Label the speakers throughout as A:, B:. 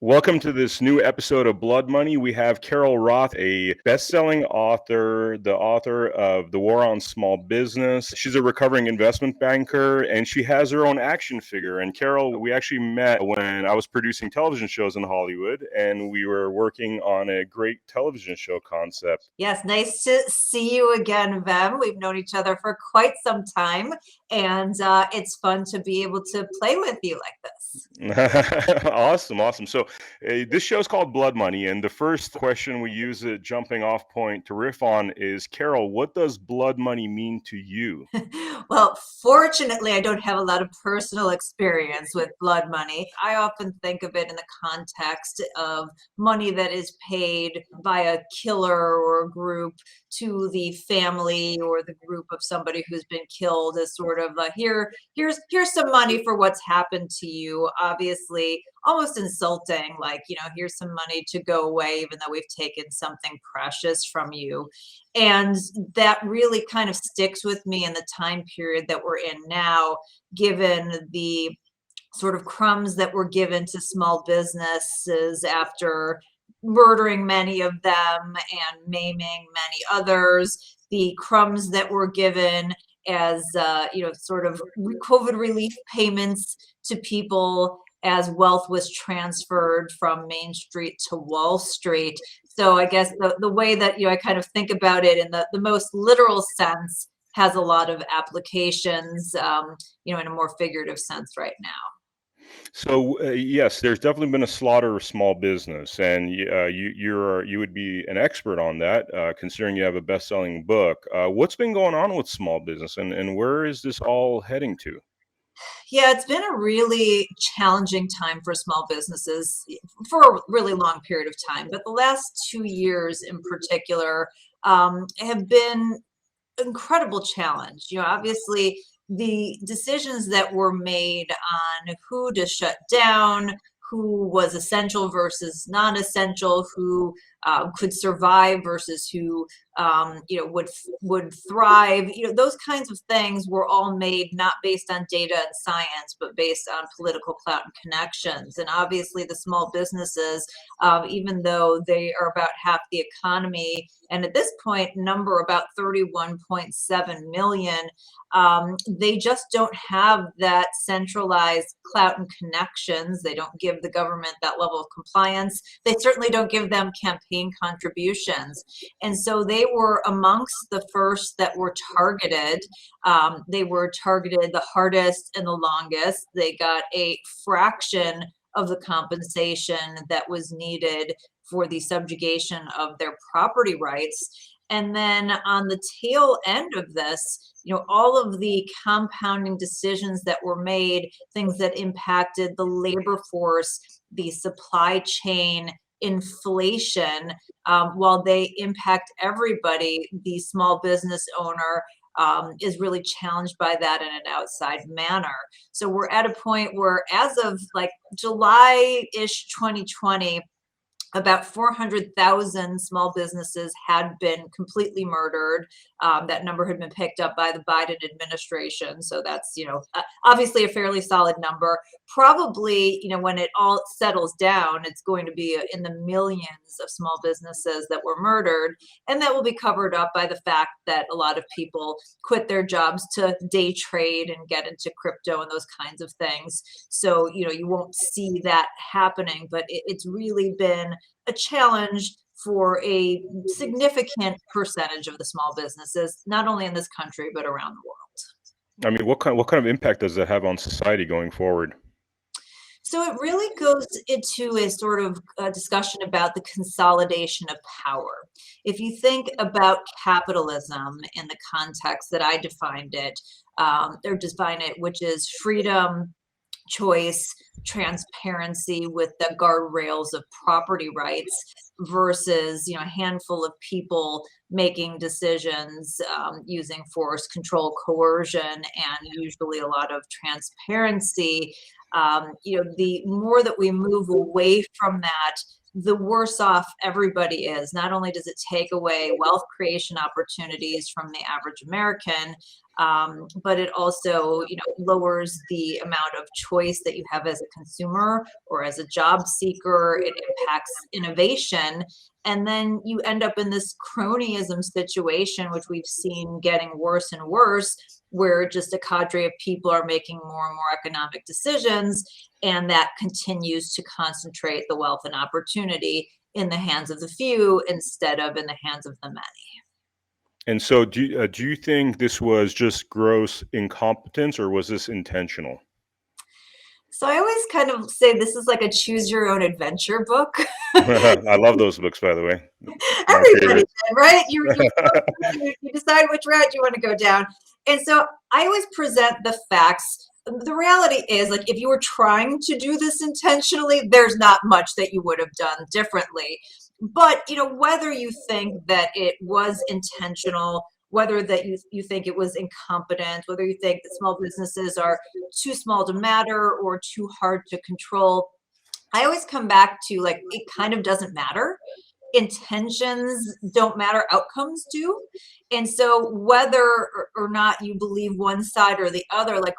A: Welcome to this new episode of Blood Money. We have Carol Roth, a best-selling author, the author of The War on Small Business. She's a recovering investment banker, and she has her own action figure. And Carol, we actually met when I was producing television shows in Hollywood, and we were working on a great television show concept.
B: Yes, nice to see you again, Vem. We've known each other for quite some time, and it's fun to be able to play with you like this.
A: Awesome. So this show is called Blood Money, and the first question we use a jumping off point to riff on is, Carol, what does blood money mean to you?
B: Well, fortunately, I don't have a lot of personal experience with blood money. I often think of it in the context of money that is paid by a killer or a group to the family or the group of somebody who's been killed, as sort of here's some money for what's happened to you. Obviously, almost insulting, like, here's some money to go away, even though we've taken something precious from you. And that really kind of sticks with me in the time period that we're in now, given the sort of crumbs that were given to small businesses after murdering many of them and maiming many others, the crumbs that were given as sort of COVID relief payments to people as wealth was transferred from Main Street to Wall Street. So I guess the way that I kind of think about it in the most literal sense has a lot of applications, in a more figurative sense right now.
A: So yes, there's definitely been a slaughter of small business, and you would be an expert on that, considering you have a best-selling book. What's been going on with small business, and where is this all heading to?
B: Yeah, it's been a really challenging time for small businesses for a really long period of time, but the last 2 years in particular have been incredible challenge. Obviously, the decisions that were made on who to shut down, who was essential versus non-essential, who could survive versus who would thrive. Those kinds of things were all made not based on data and science, but based on political clout and connections. And obviously, the small businesses, even though they are about half the economy, and at this point number about 31.7 million, they just don't have that centralized clout and connections. They don't give the government that level of compliance. They certainly don't give them campaign contributions. And so they were amongst the first that were targeted. They were targeted the hardest and the longest. They got a fraction of the compensation that was needed for the subjugation of their property rights. And then on the tail end of this, all of the compounding decisions that were made, things that impacted the labor force, the supply chain, inflation, while they impact everybody, the small business owner is really challenged by that in an outside manner. So we're at a point where, as of like July-ish 2020, about 400,000 small businesses had been completely murdered. That number had been picked up by the Biden administration. So that's, obviously a fairly solid number. Probably, when it all settles down, it's going to be in the millions of small businesses that were murdered. And that will be covered up by the fact that a lot of people quit their jobs to day trade and get into crypto and those kinds of things. So, you won't see that happening, but it's really been a challenge for a significant percentage of the small businesses, not only in this country, but around the world.
A: I mean, what kind of impact does that have on society going forward?
B: So it really goes into a sort of discussion about the consolidation of power. If you think about capitalism in the context that I defined it, or define it, which is freedom, choice, transparency with the guardrails of property rights, versus a handful of people making decisions using force, control, coercion, and usually a lot of transparency. The more that we move away from that, the worse off everybody is. Not only does it take away wealth creation opportunities from the average American, but it also, lowers the amount of choice that you have as a consumer or as a job seeker. It impacts innovation. And then you end up in this cronyism situation, which we've seen getting worse and worse, where just a cadre of people are making more and more economic decisions, and that continues to concentrate the wealth and opportunity in the hands of the few instead of in the hands of the many.
A: And so, do you think this was just gross incompetence, or was this intentional?
B: So I always kind of say this is like a choose your own adventure book.
A: I love those books, by the way. My
B: Everybody
A: favorite.
B: did, right? You decide which route you want to go down. And so I always present the facts. The reality is, like, if you were trying to do this intentionally, there's not much that you would have done differently. But, whether you think that it was intentional, whether that you think it was incompetent, whether you think that small businesses are too small to matter or too hard to control, I always come back to, like, it kind of doesn't matter. Intentions don't matter, outcomes do. And so whether or not you believe one side or the other, like,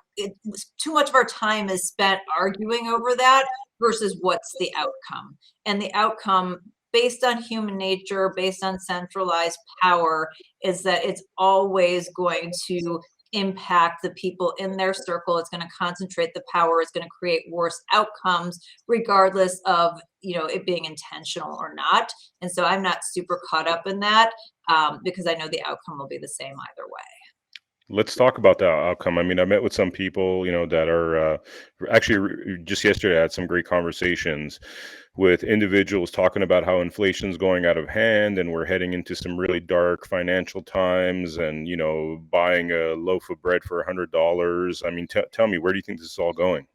B: too much of our time is spent arguing over that versus what's the outcome. And the outcome, based on human nature, based on centralized power, is that it's always going to impact the people in their circle. It's going to concentrate the power. It's going to create worse outcomes, regardless of, it being intentional or not. And so I'm not super caught up in that, because I know the outcome will be the same either way.
A: Let's talk about that outcome. I mean, I met with some people, that are actually just yesterday I had some great conversations with individuals talking about how inflation's going out of hand and we're heading into some really dark financial times, and, buying a loaf of bread for $100. I mean, tell me, where do you think this is all going?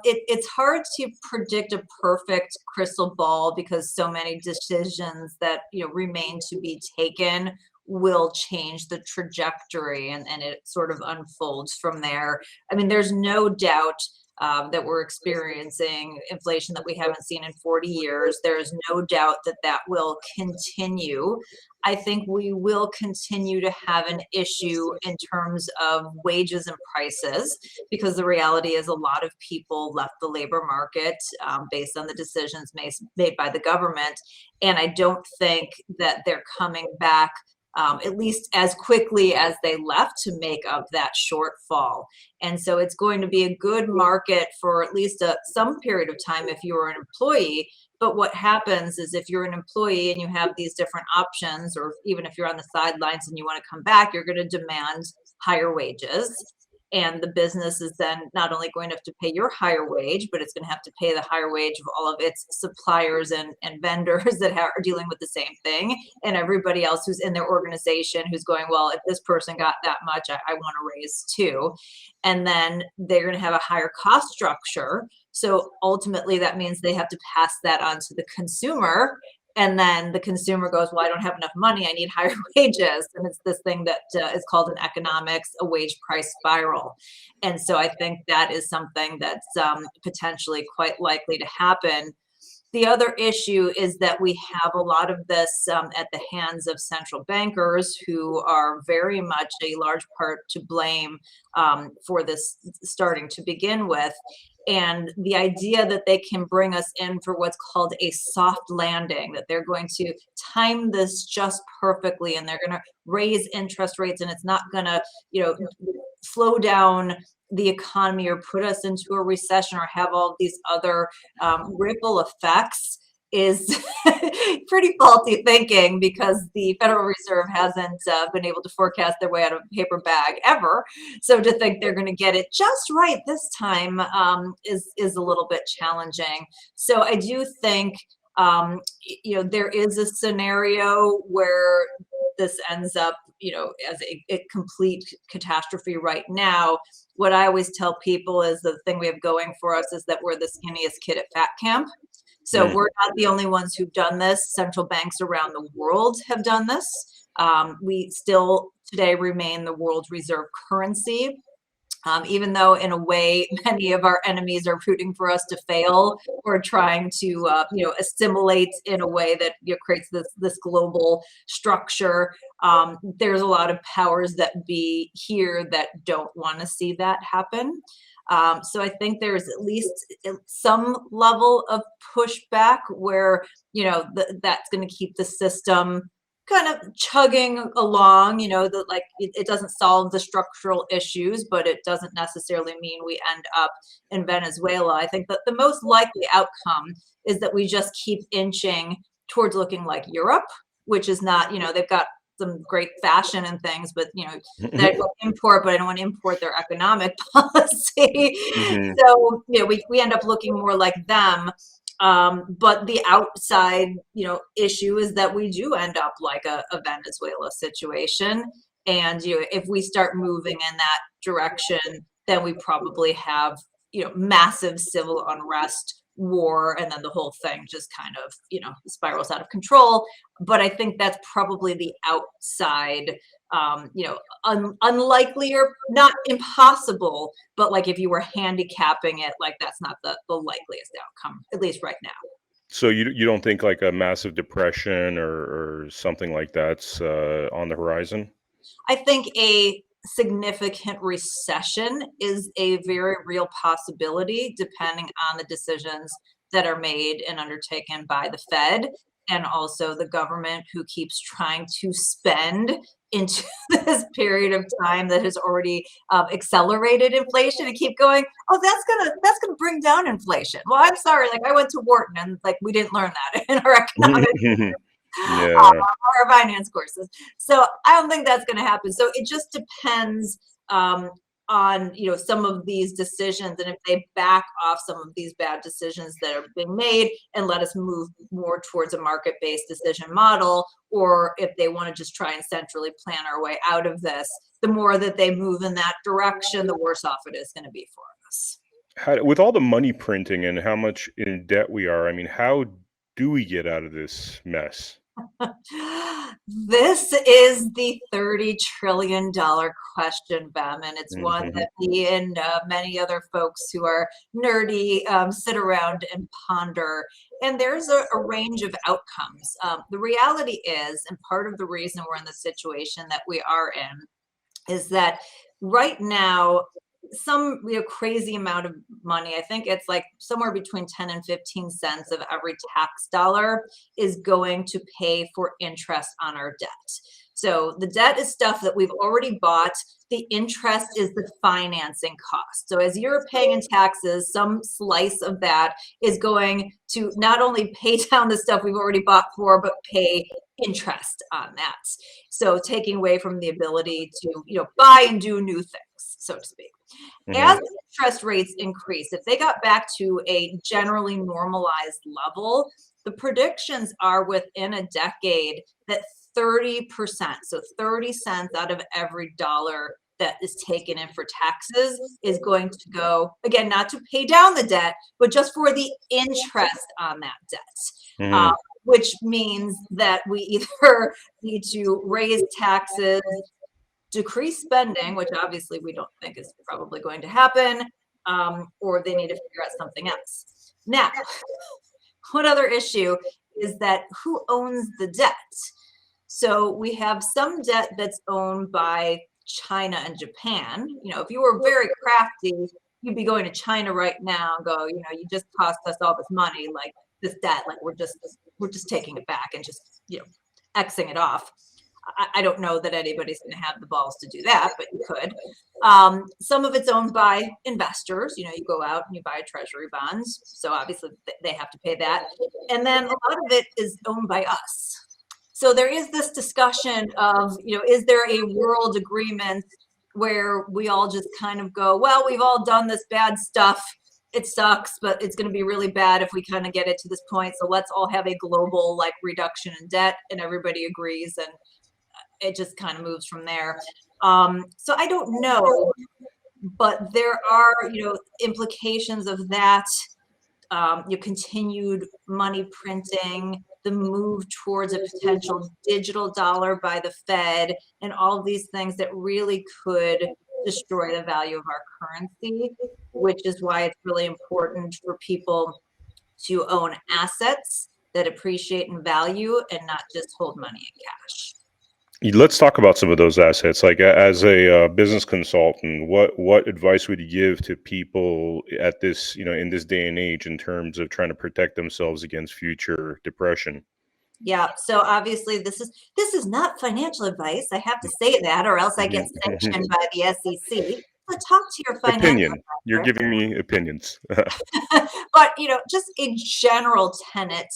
B: It's hard to predict a perfect crystal ball because so many decisions that remain to be taken will change the trajectory, and it sort of unfolds from there. I mean, there's no doubt that we're experiencing inflation that we haven't seen in 40 years. There is no doubt that that will continue. I think we will continue to have an issue in terms of wages and prices, because the reality is a lot of people left the labor market based on the decisions made by the government. And I don't think that they're coming back, at least as quickly as they left, to make up that shortfall. And so it's going to be a good market for at least some period of time if you're an employee. But what happens is, if you're an employee and you have these different options, or even if you're on the sidelines and you want to come back, you're going to demand higher wages. And the business is then not only going to have to pay your higher wage, but it's going to have to pay the higher wage of all of its suppliers and vendors that are dealing with the same thing. And everybody else who's in their organization who's going, well, if this person got that much, I want to raise too. And then they're going to have a higher cost structure. So ultimately, that means they have to pass that on to the consumer. And then the consumer goes, well, I don't have enough money. I need higher wages. And it's this thing that is called in economics a wage price spiral. And so I think that is something that's potentially quite likely to happen. The other issue is that we have a lot of this at the hands of central bankers, who are very much a large part to blame for this starting to begin with. And the idea that they can bring us in for what's called a soft landing, that they're going to time this just perfectly, and they're going to raise interest rates, and it's not going to, slow down the economy or put us into a recession or have all these other ripple effects, is pretty faulty thinking, because the Federal Reserve hasn't been able to forecast their way out of a paper bag ever. So to think they're going to get it just right this time is a little bit challenging. So I do think there is a scenario where this ends up, as a complete catastrophe right now. What I always tell people is, the thing we have going for us is that we're the skinniest kid at fat camp. So we're not the only ones who've done this. Central banks around the world have done this. We still today remain the world's reserve currency. Even though in a way many of our enemies are rooting for us to fail or trying to assimilate in a way that creates this global structure. There's a lot of powers that be here that don't want to see that happen. So I think there's at least some level of pushback where that's going to keep the system kind of chugging along, that like it doesn't solve the structural issues, but it doesn't necessarily mean we end up in Venezuela. I think that the most likely outcome is that we just keep inching towards looking like Europe, which is not, they've got some great fashion and things, but that I will import, but I don't want to import their economic policy.
A: Mhm.
B: So we end up looking more like them. But the outside, issue is that we do end up like a Venezuela situation. And if we start moving in that direction, then we probably have, massive civil unrest, war, and then the whole thing just kind of, spirals out of control. But I think that's probably the outside, unlikely or not impossible, but like if you were handicapping it, like that's not the likeliest outcome, at least right now.
A: So you don't think like a massive depression or something like that's on the horizon?
B: I think a significant recession is a very real possibility depending on the decisions that are made and undertaken by the Fed and also the government who keeps trying to spend into this period of time that has already accelerated inflation and keep going, oh, that's gonna bring down inflation. Well, I'm sorry, like I went to Wharton and like we didn't learn that in our economics
A: Yeah.
B: or finance courses. So I don't think that's going to happen. So it just depends on some of these decisions, and if they back off some of these bad decisions that are being made and let us move more towards a market-based decision model, or if they want to just try and centrally plan our way out of this. The more that they move in that direction, the worse off it is going to be for us.
A: With all the money printing and how much in debt we are, I mean, how do we get out of this mess?
B: This is the $30 trillion question, Bem, and it's one
A: Mhm.
B: that me and many other folks who are nerdy sit around and ponder. And there's a range of outcomes. The reality is, and part of the reason we're in the situation that we are in, is that right now some crazy amount of money, I think it's like somewhere between 10 and 15 cents of every tax dollar is going to pay for interest on our debt. So the debt is stuff that we've already bought. The interest is the financing cost. So as you're paying in taxes, some slice of that is going to not only pay down the stuff we've already bought for, but pay interest on that. So taking away from the ability to, buy and do new things, so to speak. As
A: Mhm.
B: interest rates increase, if they got back to a generally normalized level, the predictions are within a decade that 30%, so 30 cents out of every dollar that is taken in for taxes is going to go, again, not to pay down the debt, but just for the interest on that debt. Uh,
A: Mhm.
B: which means that we either need to raise taxes, decrease spending, which obviously we don't think is probably going to happen, or they need to figure out something else. Now, one other issue is that who owns the debt? So we have some debt that's owned by China and Japan. If you were very crafty, you'd be going to China right now and go, you just cost us all this money, like this debt, like we're just taking it back and just, Xing it off. I don't know that anybody's going to have the balls to do that, but you could. Some of it's owned by investors. You go out and you buy treasury bonds. So obviously they have to pay that. And then a lot of it is owned by us. So there is this discussion of, is there a world agreement where we all just kind of go, well, we've all done this bad stuff. It sucks, but it's going to be really bad if we kind of get it to this point. So let's all have a global like reduction in debt and everybody agrees and it just kind of moves from there. So I don't know, but there are, implications of that, your continued money printing, the move towards a potential digital dollar by the Fed, and all of these things that really could destroy the value of our currency, which is why it's really important for people to own assets that appreciate in value and not just hold money in cash.
A: Let's talk about some of those assets. Like as a business consultant, what advice would you give to people at this, in this day and age in terms of trying to protect themselves against future depression?
B: Yeah, so obviously this is not financial advice. I have to say that, or else I get
A: Mhm.
B: sanctioned by the SEC. But talk to your financial
A: Opinion. You're
B: advisor.
A: giving me opinions.
B: But just a general tenet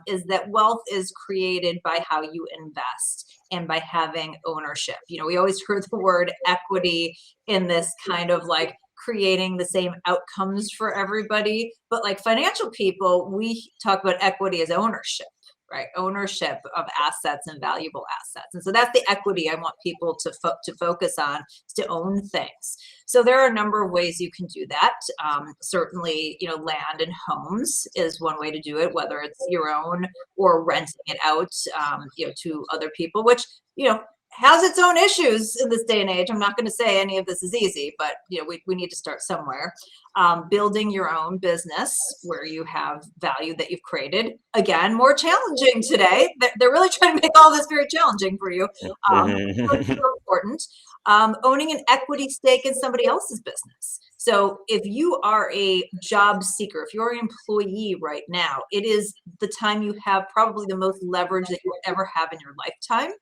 B: is that wealth is created by how you invest and by having ownership. We always heard the word equity in this kind of like creating the same outcomes for everybody. But like financial people, we talk about equity as ownership. Right, ownership of assets and valuable assets, and so that's the equity I want people to focus on, is to own things. So there are a number of ways you can do that. Certainly, land and homes is one way to do it, whether it's your own or renting it out, to other people, which, has its own issues in this day and age. I'm not going to say any of this is easy, but, we need to start somewhere. Building your own business where you have value that you've created. Again, more challenging today. They're really trying to make all this very challenging for you. But
A: Mhm.
B: still important. Owning an equity stake in somebody else's business. So if you are a job seeker, if you're an employee right now, it is the time you have probably the most leverage that you'll ever have in your lifetime.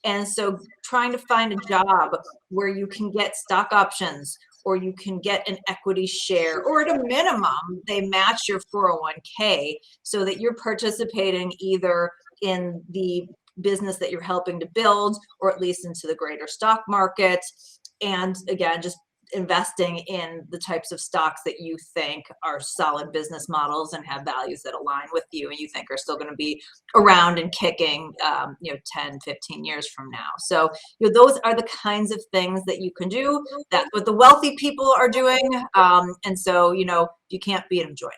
B: And so trying to find a job where you can get stock options or you can get an equity share, or at a minimum, they match your 401k so that you're participating either in the business that you're helping to build or at least into the greater stock market. And again, just investing in the types of stocks that you think are solid business models and have values that align with you and you think are still going to be around and kicking 10, 15 years from now. So those are the kinds of things that you can do. That's what the wealthy people are doing. And so you can't beat them, join.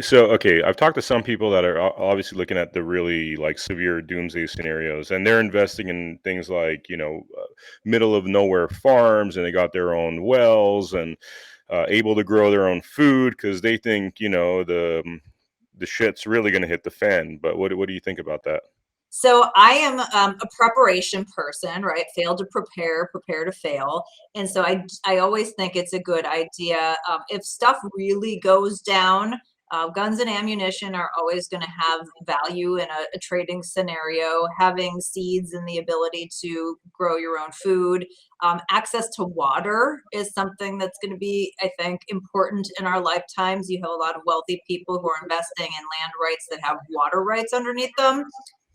A: So okay, I've talked to some people that are obviously looking at the really like severe doomsday scenarios, and they're investing in things like middle of nowhere farms, and they got their own wells and able to grow their own food because they think the shit's really going to hit the fan. But what do you think about that?
B: So I am a preparation person, right? Fail to prepare, prepare to fail. And so I always think it's a good idea. If stuff really goes down, guns and ammunition are always going to have value in a trading scenario. Having seeds and the ability to grow your own food, access to water is something that's going to be, I think, important in our lifetimes. You have a lot of wealthy people who are investing in land rights that have water rights underneath them.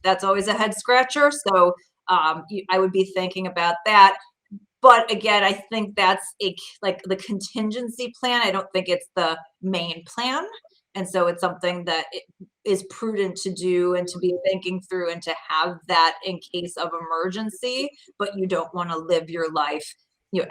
B: That's always a head scratcher. So I would be thinking about that. But again, I think that's like the contingency plan. I don't think it's the main plan. And so it's something that it is prudent to do and to be thinking through and to have that in case of emergency, but you don't want to live your life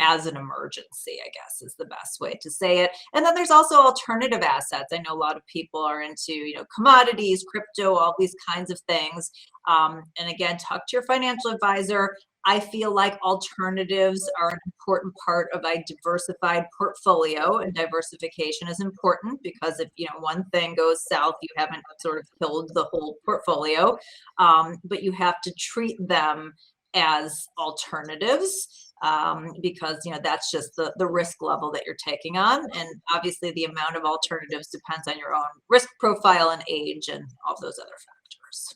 B: as an emergency, I guess is the best way to say it. And then there's also alternative assets. I know a lot of people are into, commodities, crypto, all these kinds of things. And again, talk to your financial advisor. I feel like alternatives are an important part of a diversified portfolio, and diversification is important because if one thing goes south, you haven't sort of killed the whole portfolio. But you have to treat them as alternatives because that's just the risk level that you're taking on, and obviously the amount of alternatives depends on your own risk profile and age and all those other factors.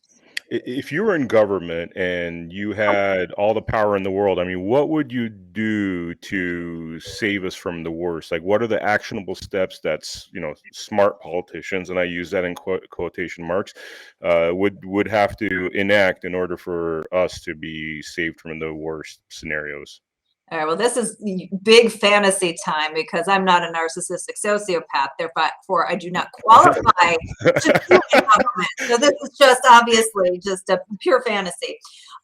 A: If you were in government and you had all the power in the world, I mean, what would you do to save us from the worst? Like, what are the actionable steps that's, smart politicians, and I use that in quotation marks, would have to enact in order for us to be saved from the worst scenarios?
B: All right, well, this is big fantasy time because I'm not a narcissistic sociopath. Therefore, I do not qualify to be in government. So this is just obviously just a pure fantasy.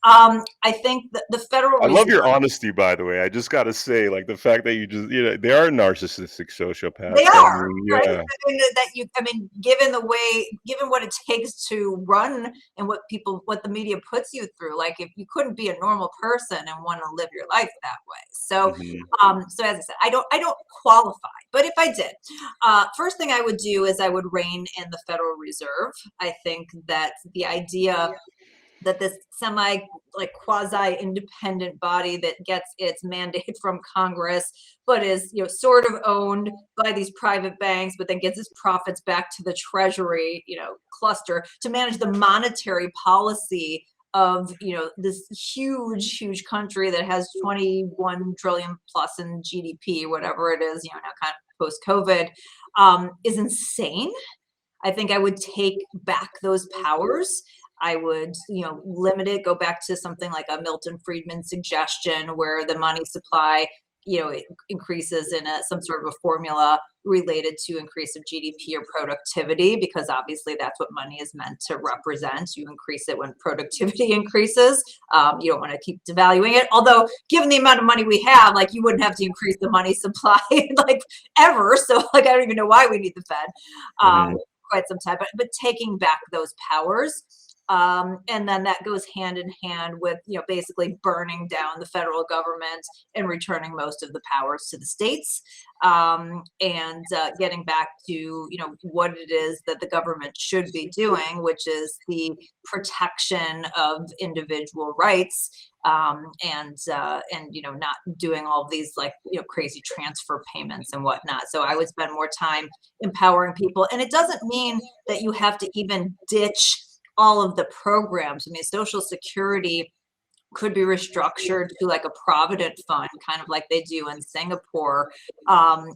B: I think that the Federal
A: I love
B: Reserve.
A: your honesty, by the way. I just got to say, like the fact that you just, they are narcissistic
B: They
A: sociopaths. I
B: are,
A: mean,
B: right?
A: yeah.
B: I mean, given what it takes to run and what the media puts you through, like if you couldn't be a normal person and want to live your life that way. So,
A: Hmm.
B: so as I said, I don't qualify, but if I did, first thing I would do is I would rein in the Federal Reserve. I think that the idea that this semi like quasi independent body that gets its mandate from Congress, but is sort of owned by these private banks, but then gets its profits back to the Treasury cluster to manage the monetary policy of this huge country that has 21 trillion plus in GDP, whatever it is, now kind of post COVID, is insane. I think I would take back those powers. I would, limit it, go back to something like a Milton Friedman suggestion where the money supply, it increases in some sort of a formula related to increase of GDP or productivity, because obviously that's what money is meant to represent. You increase it when productivity increases. You don't want to keep devaluing it. Although, given the amount of money we have, like you wouldn't have to increase the money supply like ever. So, like I don't even know why we need the Fed.
A: Hmm.
B: Quite some time, but taking back those powers. And then that goes hand in hand with, basically burning down the federal government and returning most of the powers to the states, and getting back to, what it is that the government should be doing, which is the protection of individual rights, and not doing all of these like crazy transfer payments and whatnot. So I would spend more time empowering people, and it doesn't mean that you have to even ditch all of the programs. I mean, Social Security could be restructured to like a provident fund, kind of like they do in Singapore,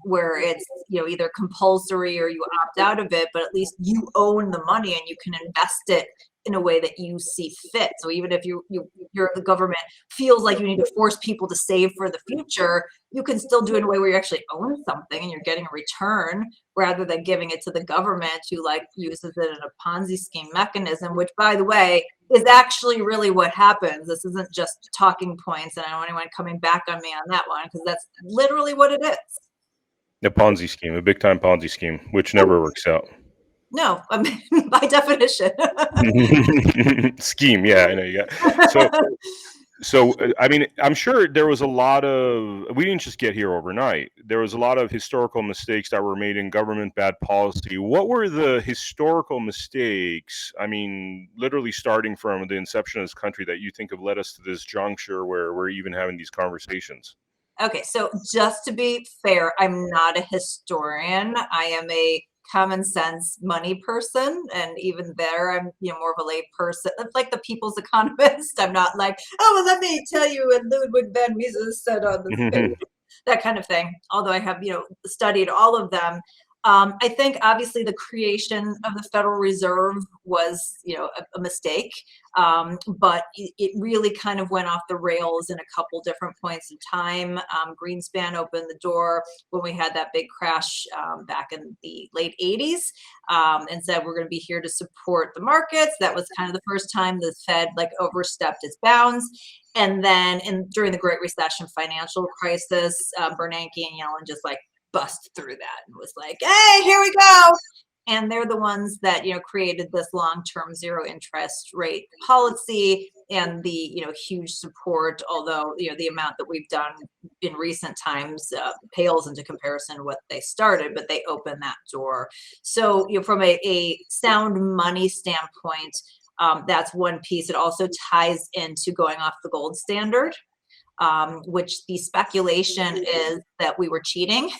B: where it's either compulsory or you opt out of it, but at least you own the money and you can invest it in a way that you see fit. So even if the government feels like you need to force people to save for the future, you can still do it in a way where you actually own something and you're getting a return, rather than giving it to the government who like uses it in a Ponzi scheme mechanism, which, by the way, is actually really what happens. This isn't just talking points, and I don't want anyone coming back on me on that one, because that's literally what it is.
A: A Ponzi scheme, a big time Ponzi scheme, which never works out.
B: No, I mean, by definition.
A: Scheme, yeah, I know you got. I mean, I'm sure there was a lot of. We didn't just get here overnight. There was a lot of historical mistakes that were made in government bad policy. What were the historical mistakes? I mean, literally starting from the inception of this country, that you think have led us to this juncture where we're even having these conversations.
B: Okay, so just to be fair, I'm not a historian. I am a common sense money person, and even there, I'm more of a lay person, like the people's economist. I'm not like, oh, well, let me tell you what Ludwig van Mises said on this page, that kind of thing. Although I have studied all of them. I think obviously the creation of the Federal Reserve was a mistake, but it really kind of went off the rails in a couple different points in time. Greenspan opened the door when we had that big crash back in the late 80s, and said we're going to be here to support the markets. That was kind of the first time the Fed like overstepped its bounds. And then during the Great Recession financial crisis, Bernanke and Yellen just like bust through that and was like, hey, here we go. And they're the ones that created this long-term zero interest rate policy, and the huge support, although the amount that we've done in recent times pales into comparison to what they started, but they opened that door. So from a sound money standpoint, that's one piece. It also ties into going off the gold standard, which the speculation is that we were cheating.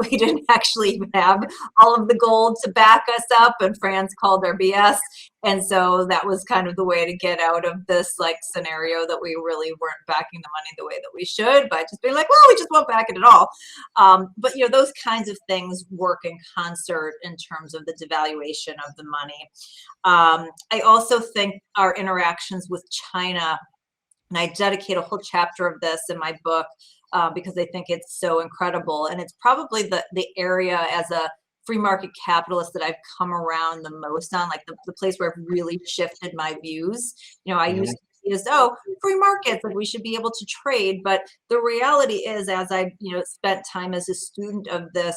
B: We didn't actually even have all of the gold to back us up, and France called their BS. And so that was kind of the way to get out of this like scenario that we really weren't backing the money the way that we should, by just being like, well, we just won't back it at all. But those kinds of things work in concert in terms of the devaluation of the money. I also think our interactions with China, and I dedicate a whole chapter of this in my book, because I think it's so incredible. And it's probably the area as a free market capitalist that I've come around the most on, like the place where I've really shifted my views. I used
A: Mhm.
B: to is, oh, free markets, like we should be able to trade. But the reality is, as I, spent time as a student of this,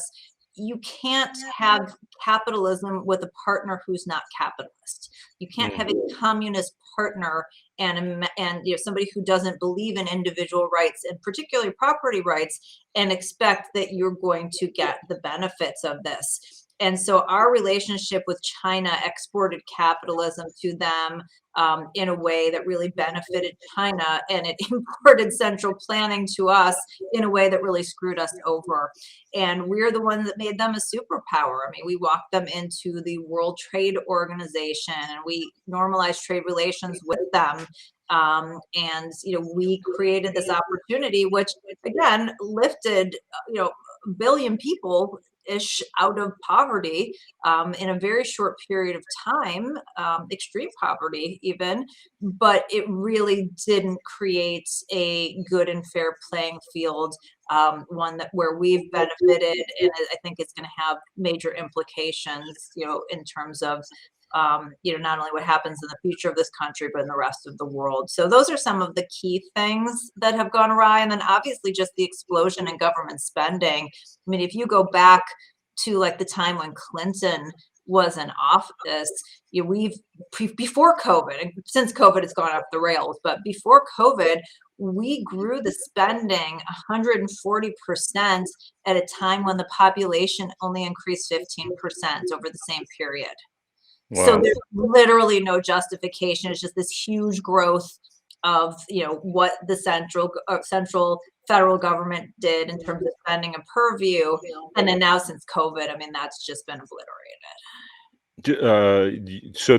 B: you can't have capitalism with a partner who's not capitalist. You can't have a communist partner and somebody who doesn't believe in individual rights and particularly property rights and expect that you're going to get the benefits of this. And so our relationship with China exported capitalism to them in a way that really benefited China, and it imported central planning to us in a way that really screwed us over. And we're the ones that made them a superpower. I mean, we walked them into the World Trade Organization, and we normalized trade relations with them. And we created this opportunity, which again lifted a billion people ish out of poverty in a very short period of time, extreme poverty even, but it really didn't create a good and fair playing field, one where we've benefited, and I think it's going to have major implications, in terms of not only what happens in the future of this country, but in the rest of the world. So those are some of the key things that have gone awry. And then obviously just the explosion in government spending. I mean, if you go back to like the time when Clinton was in office, before COVID, and since COVID has gone off the rails, but before COVID, we grew the spending 140% at a time when the population only increased 15% over the same period.
A: Wow.
B: So there's literally no justification. It's just this huge growth of what the central federal government did in terms of spending and purview, and then now since COVID, I mean, that's just been obliterated.
A: So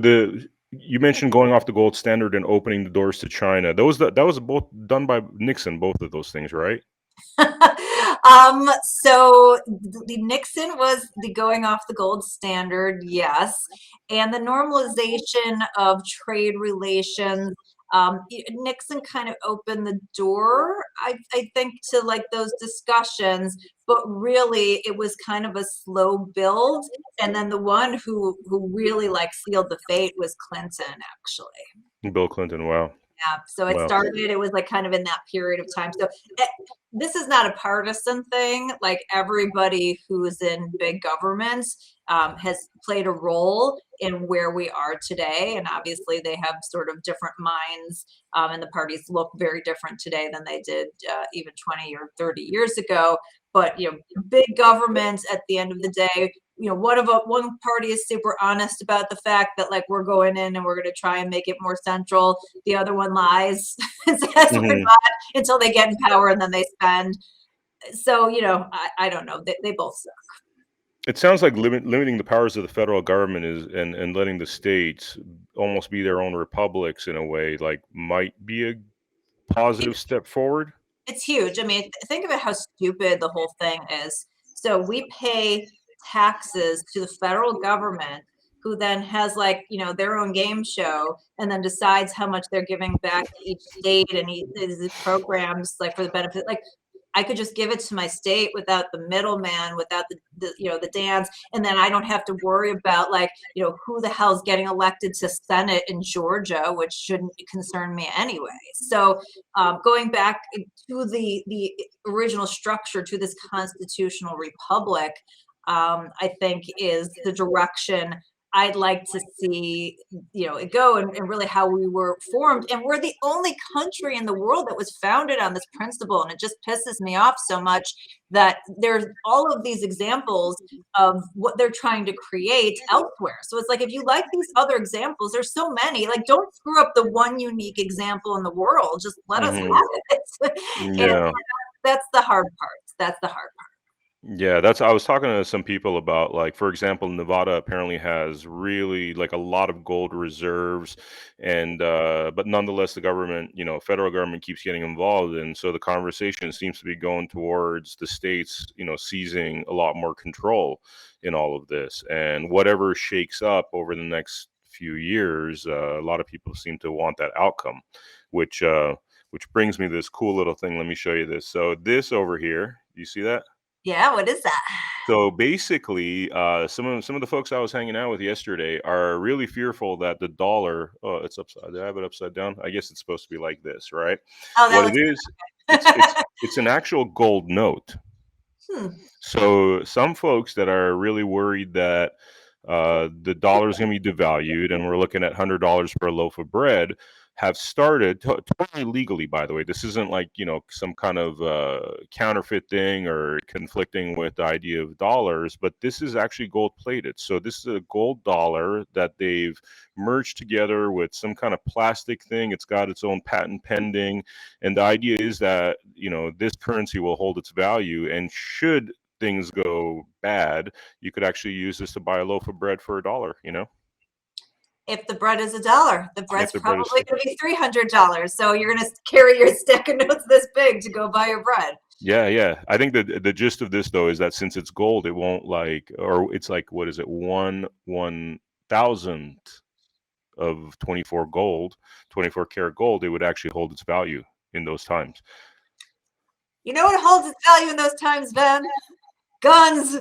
A: you mentioned going off the gold standard and opening the doors to China. That was both done by Nixon, both of those things, right?
B: So the Nixon was the going off the gold standard, yes, and the normalization of trade relations. Nixon kind of opened the door, I think, to like those discussions, but really it was kind of a slow build. And then the one who really like sealed the fate was Clinton, actually.
A: Bill Clinton. Wow.
B: Yeah, so it was like kind of in that period of time. So this is not a partisan thing. Like everybody who's in big governments has played a role in where we are today. And obviously they have sort of different minds, and the parties look very different today than they did even 20 or 30 years ago. But, big governments at the end of the day, one party is super honest about the fact that like we're going in and we're going to try and make it more central. The other one lies and says we're not until they get in power, and then they spend. So, I don't know. They both suck.
A: It sounds like limiting the powers of the federal government and letting the states almost be their own republics in a way, like might be a positive step forward.
B: It's huge. I mean, think about how stupid the whole thing is. So we pay taxes to the federal government, who then has like, their own game show, and then decides how much they're giving back to each state and these programs like for the benefit. Like I could just give it to my state without the middleman, without the dance, and then I don't have to worry about like who the hell's getting elected to Senate in Georgia, which shouldn't concern me anyway. So going back to the original structure, to this constitutional republic, I think is the direction I'd like to see, it go, and really how we were formed. And we're the only country in the world that was founded on this principle. And it just pisses me off so much that there's all of these examples of what they're trying to create elsewhere. So it's like, if you like these other examples, there's so many, like, don't screw up the one unique example in the world. Just let us have it.
A: Yeah.
B: And that's the hard part. That's the hard part.
A: Yeah, I was talking to some people about, like, for example, Nevada apparently has really like a lot of gold reserves, and but nonetheless the government, federal government keeps getting involved, and so the conversation seems to be going towards the states, seizing a lot more control in all of this, and whatever shakes up over the next few years, a lot of people seem to want that outcome, which brings me to this cool little thing. Let me show you this. So this over here, do you see that?
B: Yeah, what is that?
A: So basically, some of the folks I was hanging out with yesterday are really fearful that the dollar. Oh, it's upside. Did I have it upside down? I guess it's supposed to be like this, right?
B: Oh, that
A: What it
B: looks
A: is, it's
B: good.
A: it's it's an actual gold note.
B: Hmm.
A: So some folks that are really worried that the dollar is going to be devalued, and we're looking at $100 for a loaf of bread, have started totally legally. By the way, this isn't like some kind of counterfeit thing or conflicting with the idea of dollars, but this is actually gold plated. So this is a gold dollar that they've merged together with some kind of plastic thing. It's got its own patent pending, and the idea is that this currency will hold its value, and should things go bad, you could actually use this to buy a loaf of bread for $1.
B: If the bread is $1, the
A: If
B: bread's
A: the bread is
B: probably going to be $300. So you're going to carry your stack of notes this big to go buy your bread.
A: yeah. I think the gist of this though is that since it's gold, it won't or it's like, what is it, 1/1000th of 24 karat gold, it would actually hold its value in those times.
B: You know what holds its value in those times, Ben? Guns,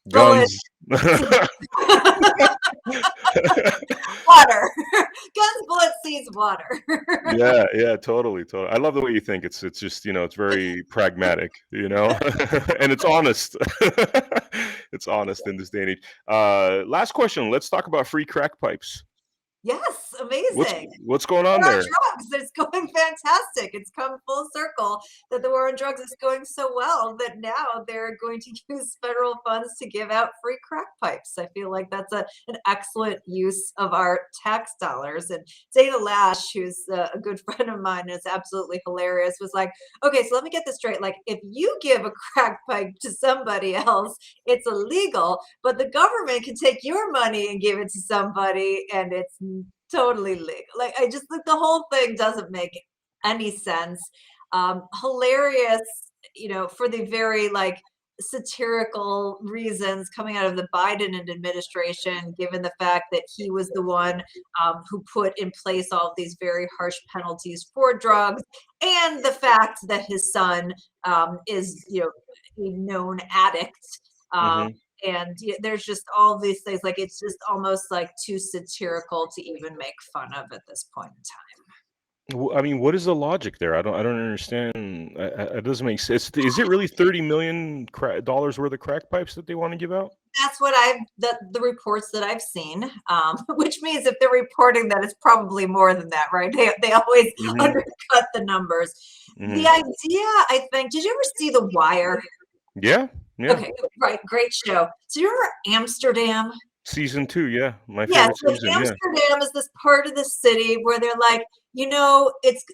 B: bullets,
A: Guns.
B: water. Guns, bullets, seeds, water.
A: Yeah, totally. I love the way you think. It's just, it's very pragmatic, and it's honest. It's honest in this day and age. Last question. Let's talk about free crack pipes.
B: Yes,
A: What's
B: amazing.
A: what's going on
B: War on
A: there?
B: drugs. It's going fantastic. It's come full circle that the war on drugs is going so well that now they're going to use federal funds to give out free crack pipes. I feel like that's an excellent use of our tax dollars. And Dana Lash, who's a good friend of mine, is absolutely hilarious, was like, okay, so let me get this straight. Like, if you give a crack pipe to somebody else, it's illegal, but the government can take your money and give it to somebody, and it's totally legal. Like, I just like the whole thing doesn't make any sense. Hilarious, for the very like satirical reasons coming out of the Biden administration, given the fact that he was the one who put in place all of these very harsh penalties for drugs, and the fact that his son is, a known addict. Um,
A: Hmm.
B: and there's just all these things, like it's just almost like too satirical to even make fun of at this point in time.
A: I mean, what is the logic there? I don't understand. It doesn't make sense. Is it really $30 million worth of crack pipes that they want to give out?
B: That's what the reports that I've seen, which means if they're reporting that, it's probably more than that, right? They always
A: Hmm.
B: undercut the numbers. The
A: Hmm.
B: idea, I think, did you ever see The Wire?
A: Yeah, yeah.
B: Okay, right, great show. So you remember Amsterdam?
A: Season 2, yeah, my
B: Yes,
A: favorite
B: like
A: season. Yeah.
B: Amsterdam is this part of the city where they're like, it's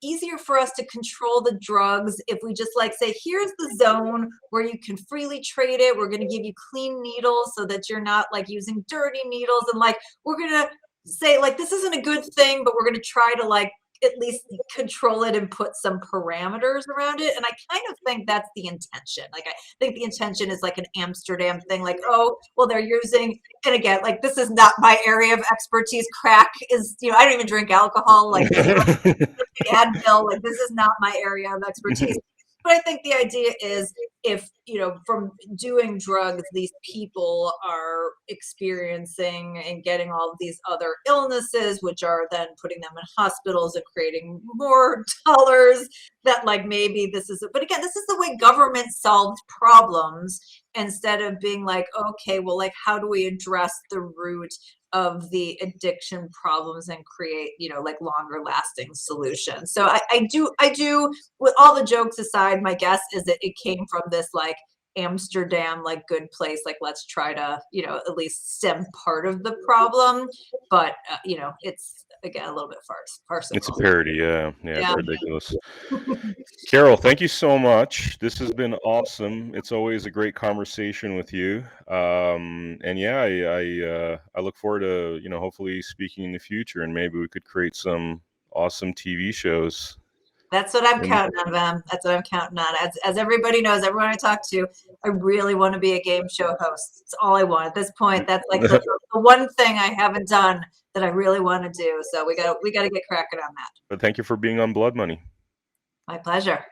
B: easier for us to control the drugs if we just like say, here's the zone where you can freely trade it. We're going to give you clean needles so that you're not like using dirty needles. And like, we're going to say, like, this isn't a good thing, but we're going to try to like at least control it and put some parameters around it. And I kind of think that's the intention. Like, I think the intention is like an Amsterdam thing, like, oh, well, they're using, and again, like, this is not my area of expertise. Crack is, I don't even drink alcohol. Like, Advil, like, this is not my area of expertise. But I think the idea is, if, from doing drugs, these people are experiencing and getting all of these other illnesses, which are then putting them in hospitals and creating more dollars, that like maybe this is, but again, this is the way government solved problems, instead of being like, okay, well, like, how do we address the root of the addiction problems and create, like, longer lasting solutions. So I do, with all the jokes aside, my guess is that it came from this like Amsterdam, like, good place, like, let's try to, at least stem part of the problem. But it's again a little bit
A: It's a
B: farcical.
A: parody, yeah, it's
B: Yeah.
A: ridiculous. Carol, thank you so much. This has been awesome. It's always a great conversation with you. And yeah, I look forward to, hopefully speaking in the future, and maybe we could create some awesome TV shows.
B: That's what I'm
A: And
B: counting on, Vam. That's what I'm counting on. As everybody knows, everyone I talk to, I really want to be a game show host. It's all I want at this point. That's like the one thing I haven't done that I really want to do. So we got to get cracking on that.
A: but thank you for being on Blood Money.
B: My pleasure.